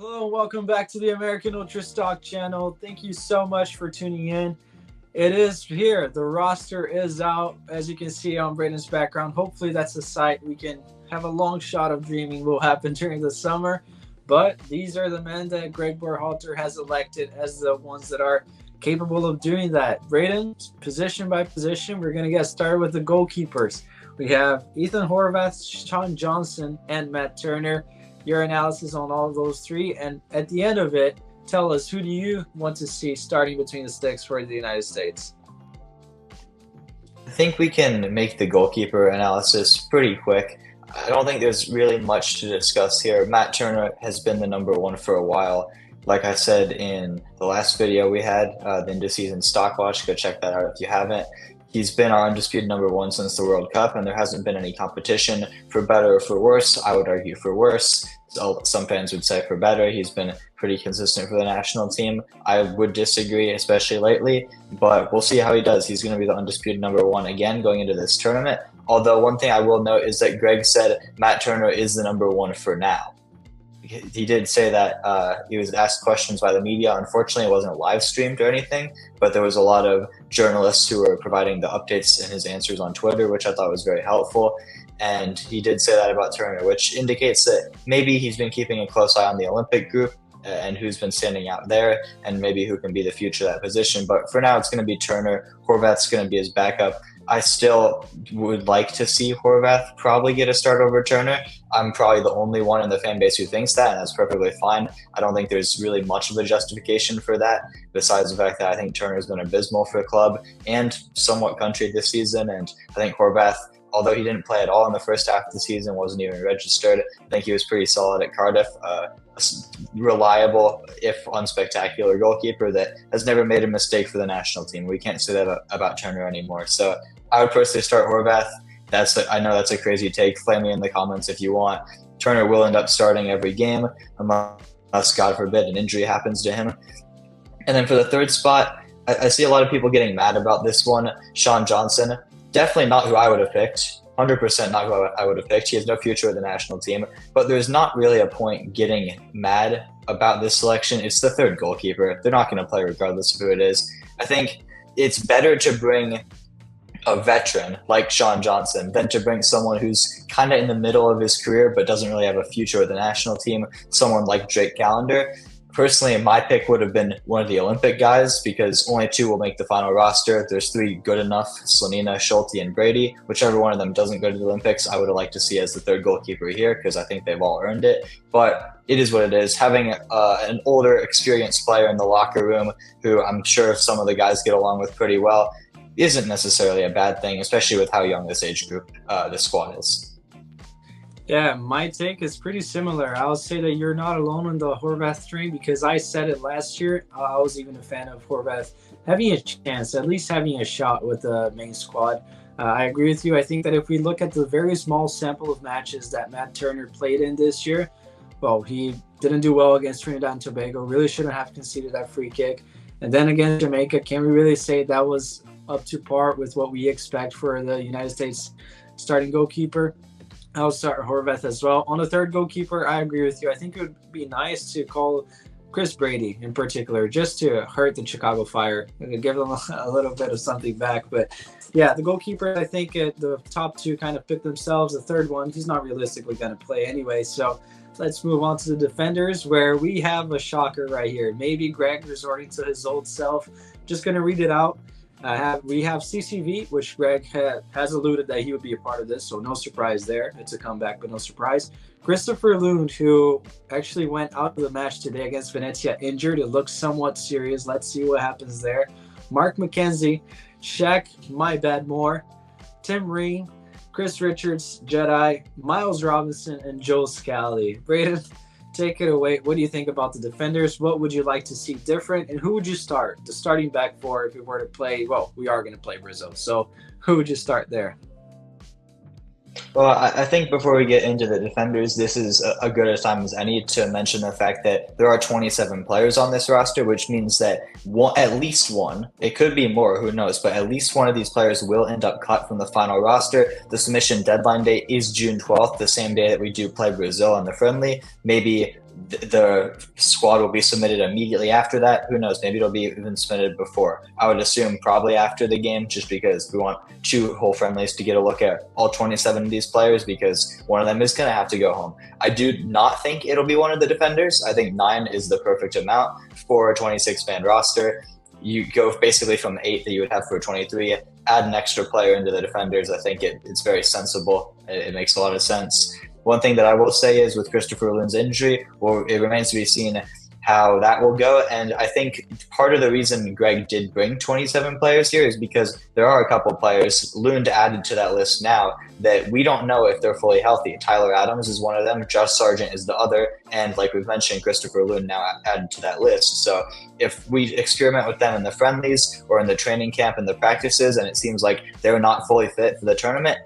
Hello and welcome back to the American Ultra Stock channel. Thank you so much for tuning in. It is here. The roster is out. As you can see on Braden's background, hopefully that's a sight we can have a long shot of dreaming will happen during the summer. But these are the men that Greg Berhalter has elected as the ones that are capable of doing that. Braden, position by position, we're going to get started with the goalkeepers. We have Ethan Horvath, Sean Johnson, and Matt Turner. Your analysis on all of those three, and at the end of it, tell us, who do you want to see starting between the sticks for the United States? I think we can make the goalkeeper analysis pretty quick. I don't think there's really much to discuss here. Matt Turner has been the number one for a while. Like I said in the last video we had, the end-of-season stock watch, go check that out if you haven't. He's been our undisputed number one since the World Cup, and there hasn't been any competition for better or for worse. I would argue for worse. So some fans would say for better. He's been pretty consistent for the national team. I would disagree, especially lately, but we'll see how he does. He's going to be the undisputed number one again going into this tournament. Although one thing I will note is that Greg said Matt Turner is the number one for now. He did say that he was asked questions by the media. Unfortunately, it wasn't live streamed or anything, but there was a lot of journalists who were providing the updates and his answers on Twitter, which I thought was very helpful. And he did say that about Turner, which indicates that maybe he's been keeping a close eye on the Olympic group and who's been standing out there and maybe who can be the future of that position. But for now, it's going to be Turner. Horvath's going to be his backup. I still would like to see Horvath probably get a start over Turner. I'm probably the only one in the fan base who thinks that, and that's perfectly fine. I don't think there's really much of a justification for that, besides the fact that I think Turner's been abysmal for the club and somewhat country this season. And I think Horvath, although he didn't play at all in the first half of the season, wasn't even registered, I think he was pretty solid at Cardiff. A reliable, if unspectacular goalkeeper that has never made a mistake for the national team. We can't say that about Turner anymore. So I would personally start Horvath. I know that's a crazy take. Flame me in the comments if you want. Turner will end up starting every game unless, God forbid, an injury happens to him. And then for the third spot, I see a lot of people getting mad about this one. Sean Johnson, definitely not who I would have picked. 100% not who I would have picked. He has no future with the national team. But there's not really a point getting mad about this selection. It's the third goalkeeper. They're not going to play regardless of who it is. I think it's better to bring a veteran like Sean Johnson than to bring someone who's kind of in the middle of his career but doesn't really have a future with the national team, someone like Drake Callender. Personally, my pick would have been one of the Olympic guys because only two will make the final roster. There's three good enough, Slonina, Schulte, and Brady. Whichever one of them doesn't go to the Olympics, I would have liked to see as the third goalkeeper here because I think they've all earned it. But it is what it is. Having an older, experienced player in the locker room who I'm sure some of the guys get along with pretty well isn't necessarily a bad thing, especially with how young this age group, this squad is. Yeah, my take is pretty similar. I'll say that you're not alone on the Horvath train because I said it last year. I was even a fan of Horvath having a chance, at least having a shot with the main squad. I agree with you. I think that if we look at the very small sample of matches that Matt Turner played in this year, well, he didn't do well against Trinidad and Tobago, really shouldn't have conceded that free kick. And then against Jamaica, can we really say that was up to par with what we expect for the United States starting goalkeeper? I'll start Horvath as well. On the third goalkeeper, I agree with you. I think it would be nice to call Chris Brady in particular, just to hurt the Chicago Fire and give them a little bit of something back. But yeah, the goalkeeper, I think the top two kind of pick themselves. The third one, he's not realistically going to play anyway. So let's move on to the defenders, where we have a shocker right here. Maybe Greg resorting to his old self. Just going to read it out. We have CCV, which Greg has alluded that he would be a part of this, so no surprise there. It's a comeback, but no surprise. Christopher Lund, who actually went out of the match today against Venezia injured. It looks somewhat serious. Let's see what happens there. Mark McKenzie, Shaq, My Bad Moore, Tim Reen, Chris Richards, Jedi, Miles Robinson, and Joe Scally. Braden, take it away. What do you think about the defenders? What would you like to see different? And who would you start? The starting back four if we were to play, well, we are going to play Brazil. So who would you start there? Well, I think before we get into the defenders, this is a good a time as any to mention the fact that there are 27 players on this roster, which means that at least one, it could be more, who knows, but at least one of these players will end up cut from the final roster. The submission deadline date is June 12th, the same day that we do play Brazil in the friendly. Maybe the squad will be submitted immediately after that. Who knows? Maybe it'll be even submitted before. I would assume probably after the game, just because we want 2 whole friendlies to get a look at all 27 of these players, because one of them is going to have to go home. I do not think it'll be one of the defenders. I think 9 is the perfect amount for a 26-man roster. You go basically from 8 that you would have for 23, add an extra player into the defenders. I think it's very sensible. It makes a lot of sense. One thing that I will say is with Christopher Lund's injury, well, it remains to be seen how that will go. And I think part of the reason Greg did bring 27 players here is because there are a couple players, Lund added to that list now, that we don't know if they're fully healthy. Tyler Adams is one of them, Josh Sargent is the other, and like we've mentioned, Christopher Lund now added to that list. So if we experiment with them in the friendlies or in the training camp and the practices, and it seems like they're not fully fit for the tournament,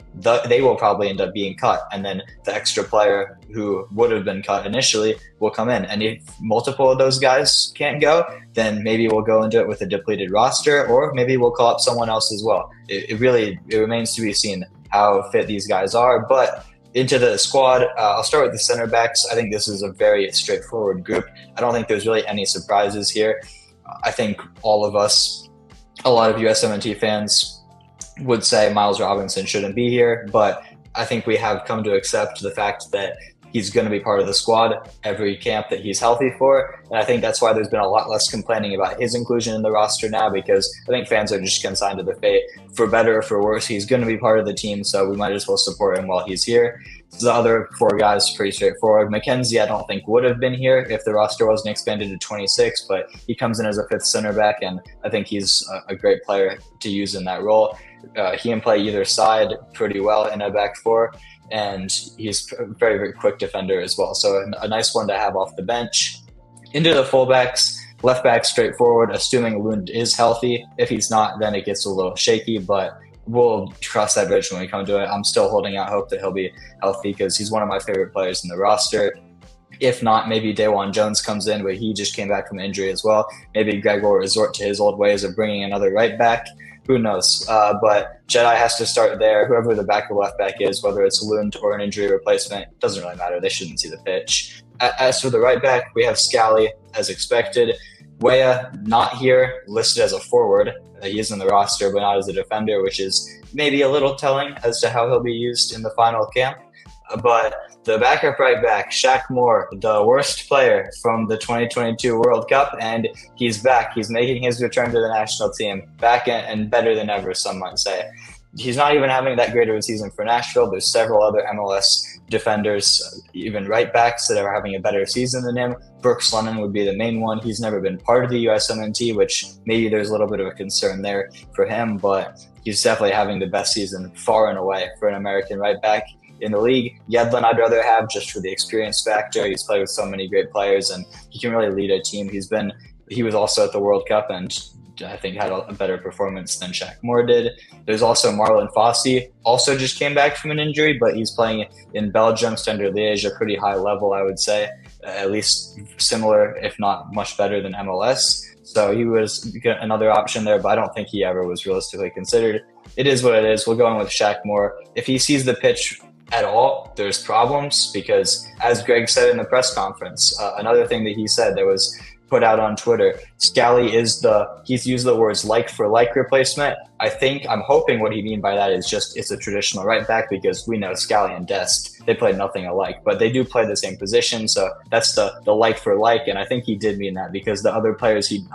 they will probably end up being cut. And then the extra player who would have been cut initially will come in. And if multiple of those guys can't go, then maybe we'll go into it with a depleted roster, or maybe we'll call up someone else as well. It remains to be seen how fit these guys are. But into the squad, I'll start with the center backs. I think this is a very straightforward group. I don't think there's really any surprises here. I think all of us, a lot of USMNT fans would say Miles Robinson shouldn't be here, but I think we have come to accept the fact that he's going to be part of the squad every camp that he's healthy for. And I think that's why there's been a lot less complaining about his inclusion in the roster now, because I think fans are just consigned to the fate. For better or for worse, he's going to be part of the team, so we might as well support him while he's here. The other 4 guys, pretty straightforward. McKenzie, I don't think would have been here if the roster wasn't expanded to 26, but he comes in as a 5th center back, and I think he's a great player to use in that role. He can play either side pretty well in a back 4. And he's a very, very quick defender as well. So a nice one to have off the bench. Into the fullbacks, left back straightforward, assuming Lund is healthy. If he's not, then it gets a little shaky, but we'll cross that bridge when we come to it. I'm still holding out hope that he'll be healthy because he's one of my favorite players in the roster. If not, maybe Daewon Jones comes in, but he just came back from injury as well. Maybe Greg will resort to his old ways of bringing another right back. Who knows? But Jedi has to start there. Whoever the back or left back is, whether it's Lund or an injury replacement, doesn't really matter. They shouldn't see the pitch. As for the right back, we have Scally, as expected. Weah, not here, listed as a forward. He is in the roster, but not as a defender, which is maybe a little telling as to how he'll be used in the final camp. But the backup right back, Shaq Moore, the worst player from the 2022 World Cup, and he's back. He's making his return to the national team, back and better than ever, some might say. He's not even having that great of a season for Nashville. There's several other MLS defenders, even right backs, that are having a better season than him. Brooks Lennon would be the main one. He's never been part of the USMNT, which maybe there's a little bit of a concern there for him, but he's definitely having the best season far and away for an American right back in the league. Yedlin I'd rather have just for the experience factor. He's played with so many great players and he can really lead a team. He was also at the World Cup and I think had a better performance than Shaq Moore did. There's also Marlon Fossey, also just came back from an injury, but he's playing in Belgium, Standard Liège, a pretty high level, I would say, at least similar, if not much better than MLS. So he was another option there, but I don't think he ever was realistically considered. It is what it is. We'll go in with Shaq Moore. If he sees the pitch at all, there's problems because, as Greg said in the press conference, another thing that he said that was put out on Twitter, Scally he's used the words like for like replacement. I'm hoping what he mean by that is just it's a traditional right back, because we know Scally and Dest, they play nothing alike, but they do play the same position. So that's the like for like. And I think he did mean that because the other players he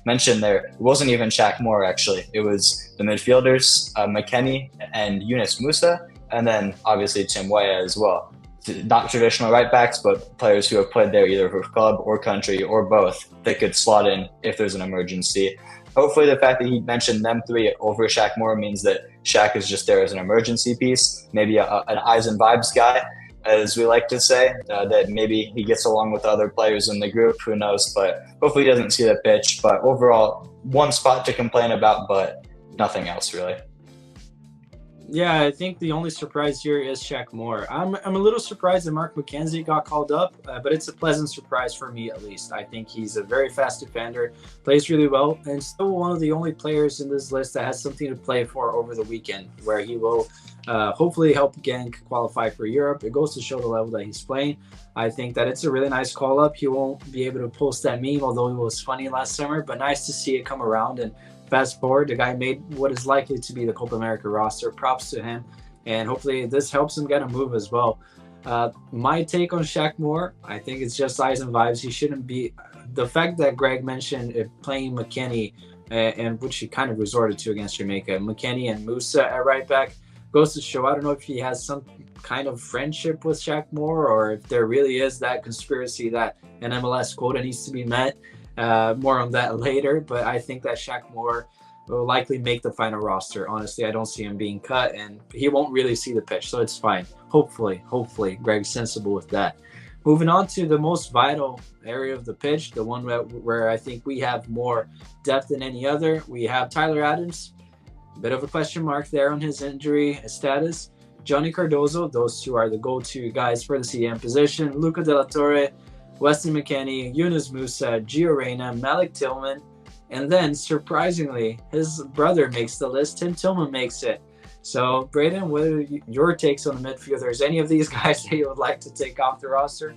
mentioned there, it wasn't even Shaq Moore, actually. It was the midfielders, McKennie and Yunus Musa, and then obviously Tim Weah as well. Not traditional right backs, but players who have played there either for club or country or both that could slot in if there's an emergency. Hopefully the fact that he mentioned them 3 over Shaq Moore means that Shaq is just there as an emergency piece, maybe an eyes and vibes guy, as we like to say, that maybe he gets along with other players in the group, who knows, but hopefully he doesn't see the pitch. But overall, one spot to complain about, but nothing else really. Yeah, I think the only surprise here is Shaq Moore. I'm a little surprised that Mark McKenzie got called up, but it's a pleasant surprise for me at least. I think he's a very fast defender, plays really well, and still one of the only players in this list that has something to play for over the weekend, where he will hopefully help Genk qualify for Europe. It goes to show the level that he's playing. I think that it's a really nice call up. He won't be able to post that meme, although it was funny last summer, but nice to see it come around. And fast forward, the guy made what is likely to be the Copa America roster. Props to him. And hopefully this helps him get a move as well. My take on Shaq Moore, I think it's just eyes and vibes. He shouldn't be. The fact that Greg mentioned playing McKennie, and which he kind of resorted to against Jamaica, McKennie and Musa at right back, goes to show. I don't know if he has some kind of friendship with Shaq Moore, or if there really is that conspiracy that an MLS quota needs to be met. More on that later, but I think that Shaq Moore will likely make the final roster. Honestly, I don't see him being cut, and he won't really see the pitch, so it's fine. Hopefully, Greg's sensible with that. Moving on to the most vital area of the pitch, the one where I think we have more depth than any other. We have Tyler Adams. Bit of a question mark there on his injury status. Johnny Cardozo, those two are the go-to guys for the CDM position. Luca De La Torre, Weston McKennie, Yunus Musa, Gio Reyna, Malik Tillman, and then surprisingly, his brother makes the list. Tim Tillman makes it. So, Braden, what are your takes on the midfielders? Any of these guys that you would like to take off the roster?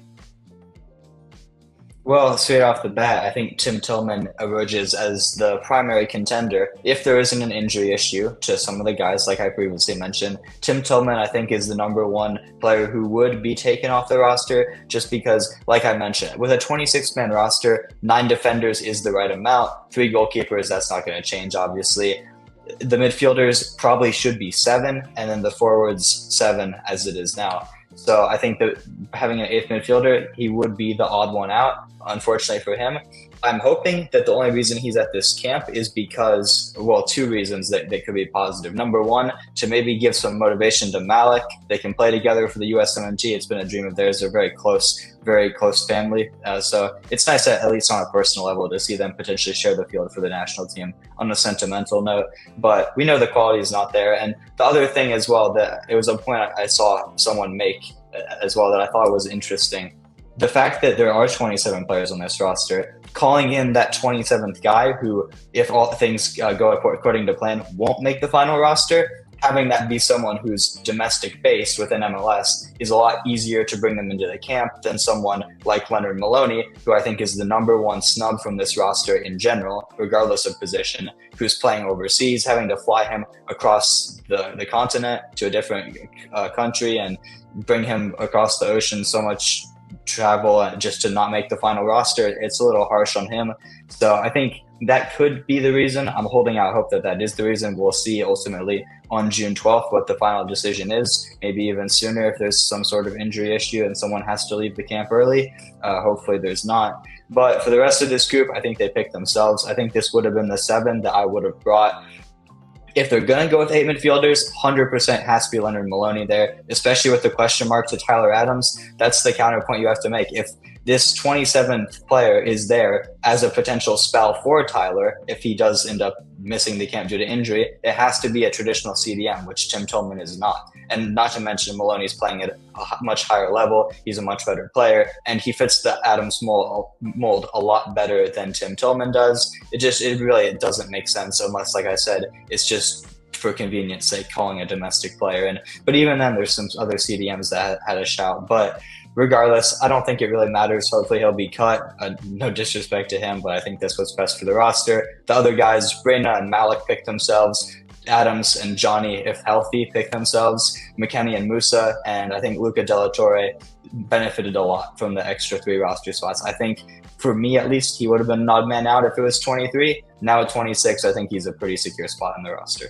Well, straight off the bat, I think Tim Tillman emerges as the primary contender. If there isn't an injury issue to some of the guys, like I previously mentioned, Tim Tillman, I think, is the number one player who would be taken off the roster just because, like I mentioned, with a 26-man roster, 9 defenders is the right amount. 3 goalkeepers, that's not going to change, obviously. The midfielders probably should be 7, and then the forwards 7 as it is now. So I think that having an 8th midfielder, he would be the odd one out, unfortunately for him. I'm hoping that the only reason he's at this camp is because, well, 2 reasons that could be positive. Number one, to maybe give some motivation to Malik. They can play together for the USMNT. It's been a dream of theirs. They're very close family. So it's nice, at least on a personal level, to see them potentially share the field for the national team on a sentimental note. But we know the quality is not there. And the other thing as well, that it was a point I saw someone make as well that I thought was interesting. The fact that there are 27 players on this roster, calling in that 27th guy who, if all things go according to plan, won't make the final roster, having that be someone who's domestic based within MLS is a lot easier to bring them into the camp than someone like Leonard Maloney, who I think is the number one snub from this roster in general, regardless of position, who's playing overseas, having to fly him across the continent to a different country and bring him across the ocean, so much travel just to not make the final roster. It's a little harsh on him. So I think that could be the reason. I'm holding out hope that is the reason. We'll see ultimately on June 12th what the final decision is, maybe even sooner if there's some sort of injury issue and someone has to leave the camp early. Hopefully there's not. But for the rest of this group, I think they picked themselves. I think this would have been the 7 that I would have brought. If they're going to go with 8 midfielders, 100% has to be Leonard Maloney there, especially with the question mark to Tyler Adams. That's the counterpoint you have to make. If this 27th player is there as a potential spell for Tyler, if he does end up missing the camp due to injury, it has to be a traditional CDM, which Tim Tillman is not. And not to mention Maloney's playing at a much higher level. He's a much better player, and he fits the Adams mold a lot better than Tim Tillman does. It really doesn't make sense unless, like I said, it's just for convenience sake calling a domestic player. But even then, there's some other CDMs that had a shout. But regardless, I don't think it really matters. Hopefully he'll be cut. No disrespect to him, but I think that's what's best for the roster. The other guys, Reyna and Malik, picked themselves. Adams and Johnny, if healthy, pick themselves. McKennie and Musa, and I think Luca De La Torre benefited a lot from the extra 3 roster spots. I think, for me at least, he would have been an odd man out if it was 23. Now at 26, I think he's a pretty secure spot in the roster.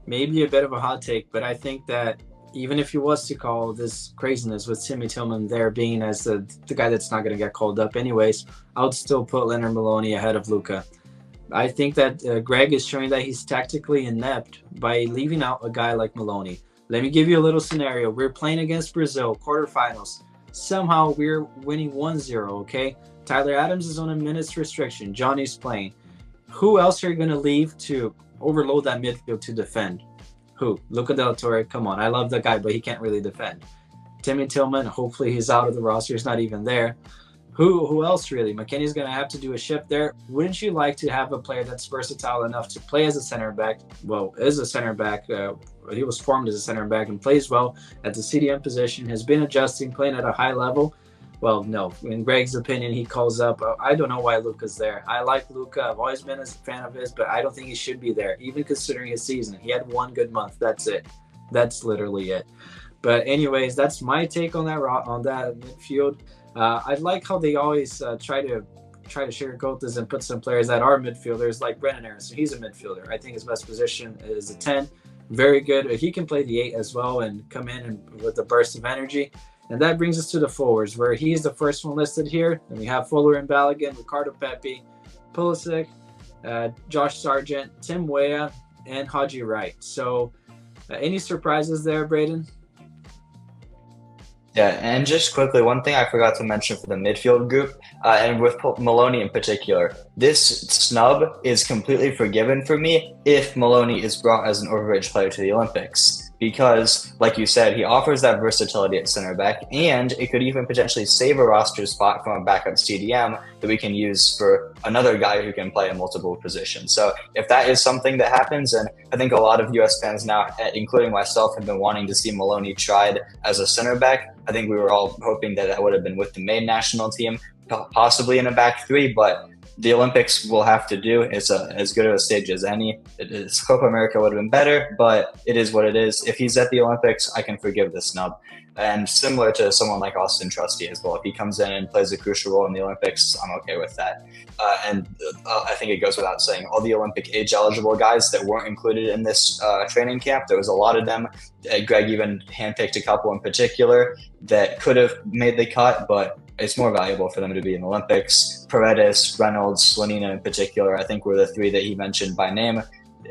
Maybe a bit of a hot take, but I think that even if he was to call this craziness with Timmy Tillman there being as the guy that's not going to get called up anyways, I would still put Leonard Maloney ahead of Luca. I think that Greg is showing that he's tactically inept by leaving out a guy like Maloney. Let me give you a little scenario. We're playing against Brazil, quarterfinals. Somehow we're winning 1-0, okay? Tyler Adams is on a minutes restriction. Johnny's playing. Who else are you going to leave to overload that midfield to defend? Who? Luca De La Torre, come on. I love that guy, but he can't really defend. Timmy Tillman, hopefully he's out of the roster. He's not even there. Who else really? McKennie's going to have to do a shift there. Wouldn't you like to have a player that's versatile enough to play as a center back? Well, as a center back, he was formed as a center back and plays well at the CDM position, has been adjusting, playing at a high level. Well, no, in Greg's opinion, he calls up. I don't know why Luka's there. I like Luka. I've always been a fan of his, but I don't think he should be there, even considering his season. He had one good month. That's it. That's literally it. But anyways, that's my take on that midfield. I like how they always try to sugarcoat this and put some players that are midfielders, like Brennan Aronson. He's a midfielder. I think his best position is a 10. Very good. He can play the 8 as well and come in and with a burst of energy. And that brings us to the forwards, where he's the first one listed here. And we have Fuller and Balogun, Ricardo Pepi, Pulisic, Josh Sargent, Tim Weah, and Haji Wright. So any surprises there, Braden? Yeah, and just quickly, one thing I forgot to mention for the midfield group, and with Maloney in particular, this snub is completely forgiven for me if Maloney is brought as an overage player to the Olympics. Because, like you said, he offers that versatility at center back, and it could even potentially save a roster spot from a backup CDM that we can use for another guy who can play in multiple positions. So if that is something that happens, and I think a lot of US fans now, including myself, have been wanting to see Maloney tried as a center back. I think we were all hoping that that would have been with the main national team, possibly in a back three, but the Olympics will have to do. It's as good of a stage as any. Copa America would have been better, but it is what it is. If he's at the Olympics, I can forgive the snub. And similar to someone like Austin Trusty as well. If he comes in and plays a crucial role in the Olympics, I'm okay with that. And I think it goes without saying, all the Olympic age-eligible guys that weren't included in this training camp, there was a lot of them. Greg even handpicked a couple in particular that could have made the cut, but it's more valuable for them to be in the Olympics. Paredes, Reynolds, Slanina in particular, I think were the three that he mentioned by name.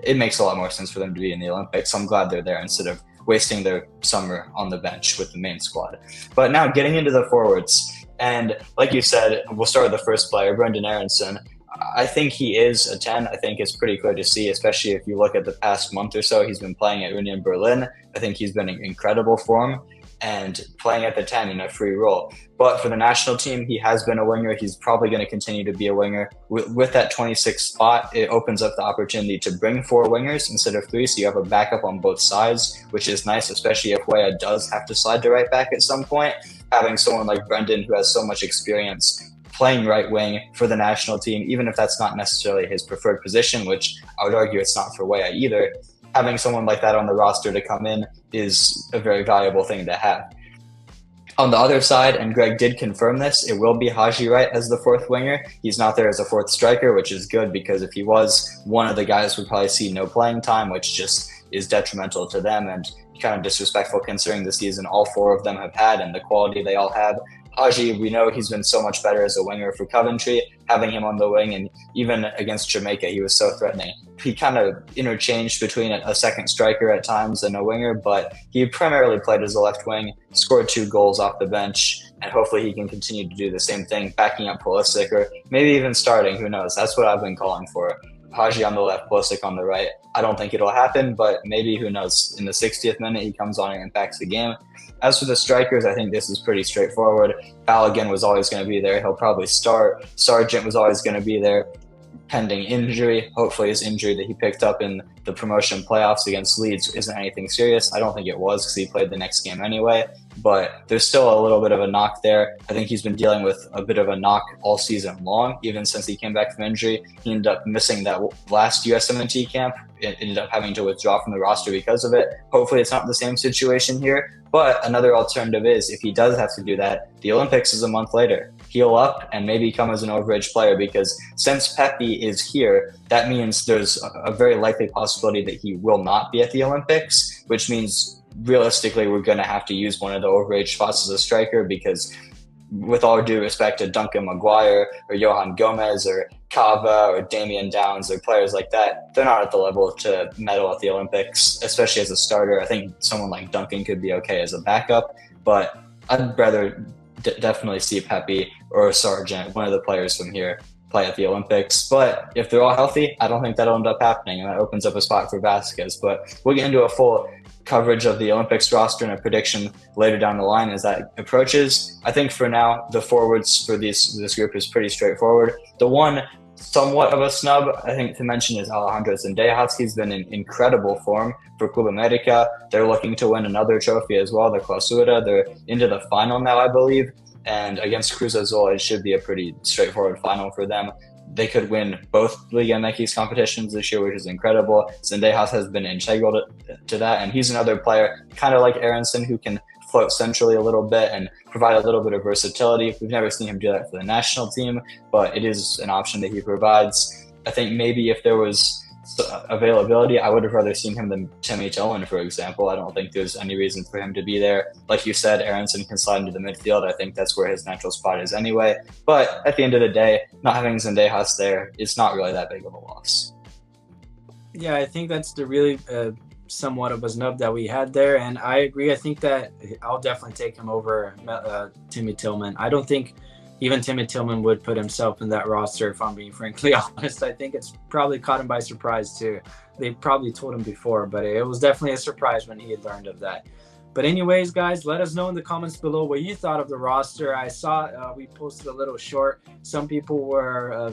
It makes a lot more sense for them to be in the Olympics. So I'm glad they're there instead of wasting their summer on the bench with the main squad. But now getting into the forwards, and like you said, we'll start with the first player, Brendan Aronson. I think he is a 10. I think it's pretty clear to see, especially if you look at the past month or so. He's been playing at Union Berlin. I think he's been in incredible form and playing at the 10 in a free role. But for the national team, he has been a winger. He's probably going to continue to be a winger. With that 26th spot, it opens up the opportunity to bring 4 wingers instead of 3, so you have a backup on both sides, which is nice, especially if Weah does have to slide to right back at some point. Having someone like Brendan, who has so much experience playing right wing for the national team, even if that's not necessarily his preferred position, which I would argue it's not for Weah either, having someone like that on the roster to come in is a very valuable thing to have. On the other side, and Greg did confirm this, it will be Haji Wright as the 4th winger. He's not there as a 4th striker, which is good, because if he was, one of the guys would probably see no playing time, which just is detrimental to them and kind of disrespectful considering the season all 4 of them have had and the quality they all have. Haji, we know he's been so much better as a winger for Coventry. Having him on the wing, and even against Jamaica, he was so threatening. He kind of interchanged between a second striker at times and a winger, but he primarily played as a left wing, scored 2 goals off the bench, and hopefully he can continue to do the same thing, backing up Pulisic, or maybe even starting, who knows. That's what I've been calling for. Haji on the left, Pulisic on the right. I don't think it'll happen, but maybe, who knows. In the 60th minute, he comes on and impacts the game. As for the strikers, I think this is pretty straightforward. Balogun was always going to be there. He'll probably start. Sargent was always going to be there, pending injury. Hopefully his injury that he picked up in the promotion playoffs against Leeds isn't anything serious. I don't think it was, because he played the next game anyway. But there's still a little bit of a knock there. I think he's been dealing with a bit of a knock all season long, even since he came back from injury. He ended up missing that last USMNT camp. It ended up having to withdraw from the roster because of it. Hopefully it's not the same situation here. But another alternative is, if he does have to do that, the Olympics is a month later. Heal up and maybe come as an overage player, because since Pepi is here, that means there's a very likely possibility that he will not be at the Olympics, which means realistically we're going to have to use one of the overage spots as a striker, because with all due respect to Duncan Maguire or Johan Gomez or Cava or Damian Downs or players like that, they're not at the level to medal at the Olympics, especially as a starter. I think someone like Duncan could be okay as a backup, but I'd rather definitely see Pepi or Sargent, one of the players from here, play at the Olympics. But if they're all healthy, I don't think that'll end up happening, and that opens up a spot for Vasquez. But we'll get into a full coverage of the Olympics roster and a prediction later down the line as that approaches. I think for now, the forwards for this group is pretty straightforward. The one somewhat of a snub, I think, to mention is Alejandro Zendejas. He's been in incredible form for Club America. They're looking to win another trophy as well, the Clausura. They're into the final now, I believe. And against Cruz Azul, it should be a pretty straightforward final for them. They could win both Liga MX competitions this year, which is incredible. Zendejas has been integral to that, and he's another player, kind of like Aronson, who can float centrally a little bit and provide a little bit of versatility. We've never seen him do that for the national team, but it is an option that he provides. I think maybe if there was availability, I would have rather seen him than Timmy Tillman, for example. I don't think there's any reason for him to be there. Like you said, Aronson can slide into the midfield. I think that's where his natural spot is anyway. But at the end of the day, not having Zendejas there, it's not really that big of a loss. Yeah, I think that's the really somewhat of a snub that we had there. And I agree. I think that I'll definitely take him over Timmy Tillman. I don't think even Timmy Tillman would put himself in that roster, if I'm being frankly honest. I think it's probably caught him by surprise too. They probably told him before, but it was definitely a surprise when he had learned of that. But anyways, guys, let us know in the comments below what you thought of the roster. I saw we posted a little short. Some people were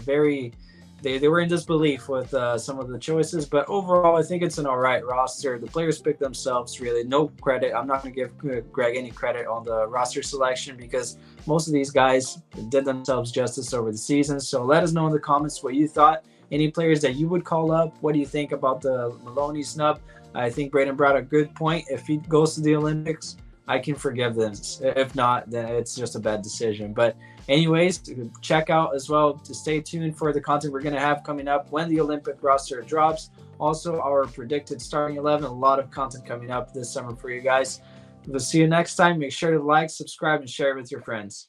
they were in disbelief with some of the choices, but overall, I think it's an all right roster. The players pick themselves, really. No credit. I'm not going to give Greg any credit on the roster selection because most of these guys did themselves justice over the season. So let us know in the comments what you thought. Any players that you would call up? What do you think about the Maloney snub? I think Braden brought a good point. If he goes to the Olympics, I can forgive this. If not, then it's just a bad decision. But anyways, check out as well to stay tuned for the content we're going to have coming up when the Olympic roster drops. Also, our predicted starting 11, a lot of content coming up this summer for you guys. We'll see you next time. Make sure to like, subscribe, and share it with your friends.